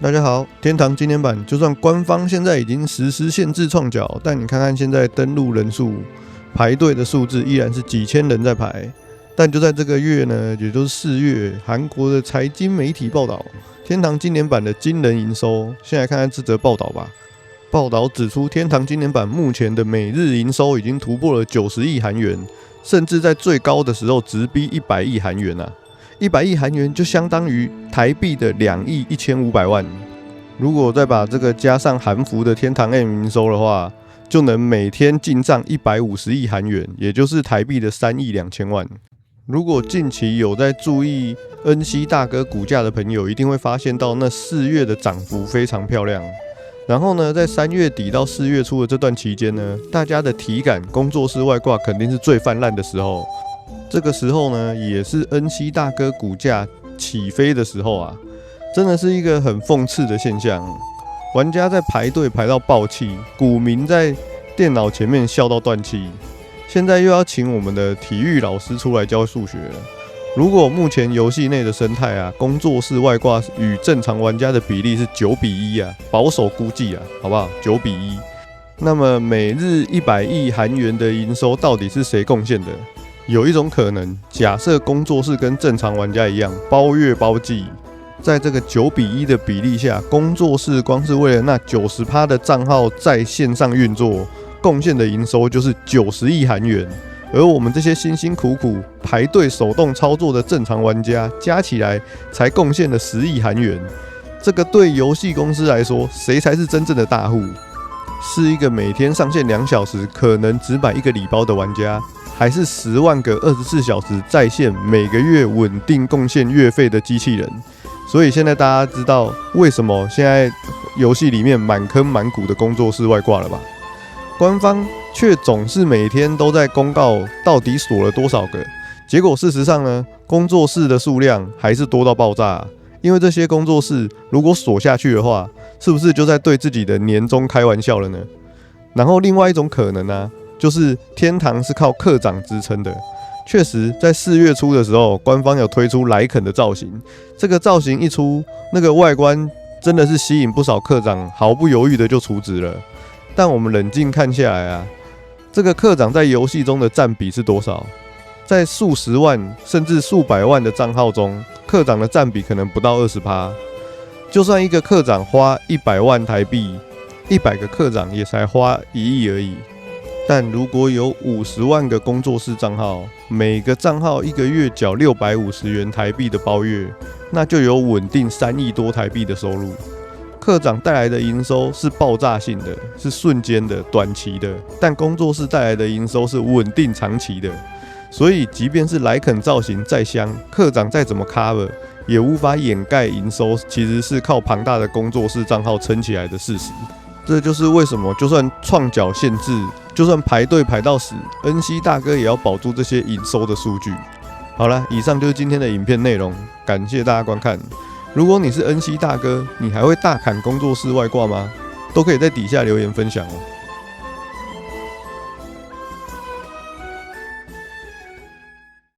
大家好，天堂今年版就算官方現在已經實施限制創繳，但你看看現在登錄人數、排隊的數字依然是幾千人在排。但就在這個月呢，也就是4月，韓國的財經媒體報道天堂今年版的驚人營收。先來看看這則報道吧。報道指出，天堂今年版目前的每日營收已經突破了90億韓元，甚至在最高的時候直逼100億韓元啊！100億韓元就相當於台幣的2億1500萬。如果再把這個加上韓服的天堂 M 營收的話，就能每天進賬150億韓元，也就是台幣的3億2000萬。如果近期有在注意恩熙大哥股價的朋友，一定會發現到那4月的漲幅非常漂亮。然後呢，在3月底到4月初的這段期間呢，大家的體感工作室外掛肯定是最泛濫的時候。這個時候呢，也是恩熙大哥股價起飛的時候啊，真的是一個很諷刺的現象。玩家在排隊排到爆氣，股民在電腦前面笑到斷氣。現在又要請我們的體育老師出來教數學了。如果目前遊戲內的生態啊，工作室外掛與正常玩家的比例是9:1啊，保守估計啊，好不好？9:1。那麼每日100億韓元的營收到底是誰貢獻的？有一種可能，假設工作室跟正常玩家一樣，包月包季，在這個9:1的比例下，工作室光是為了那90%的賬號在線上運作，貢獻的營收就是90億韓元。而我們這些辛辛苦苦排隊手動操作的正常玩家，加起來才貢獻了10億韓元。這個對遊戲公司來說，誰才是真正的大戶？是一個每天上線2小時，可能只買1個禮包的玩家，還是10萬個24小時在線，每個月穩定貢獻月費的機器人？所以現在大家知道為什麼現在遊戲裡面滿坑滿谷的工作室外掛了吧？官方卻總是每天都在公告到底鎖了多少個，結果事實上呢，工作室的數量還是多到爆炸啊。因為這些工作室如果鎖下去的話，是不是就在對自己的年終開玩笑了呢？然後另外一種可能呢，就是天堂是靠課長支撐的。確實，在4月初的時候，官方有推出萊肯的造型，這個造型一出，那個外觀真的是吸引不少課長毫不猶豫的就儲值了。但我們冷靜看下來啊，這個課長在遊戲中的佔比是多少？在數十萬甚至數百萬的賬號中，課長的佔比可能不到20%。就算一個課長花100萬台幣，100個課長也才花1億而已。但如果有50萬個工作室賬號，每個賬號一個月繳650元台幣的包月，那就有穩定3億多台幣的收入。課長帶來的營收是爆炸性的，是瞬間的、短期的，但工作室帶來的營收是穩定長期的。所以，即便是萊肯造型再香，課長再怎麼 cover， 也無法掩蓋營收其實是靠龐大的工作室賬號撐起來的事實。這就是為什麼就算創繳限制，就算排隊排到死，恩熙大哥也要保住這些營收的數據。好了，以上就是今天的影片內容，感謝大家觀看。如果你是恩熙大哥，你還會大砍工作室外掛嗎？都可以在底下留言分享哦。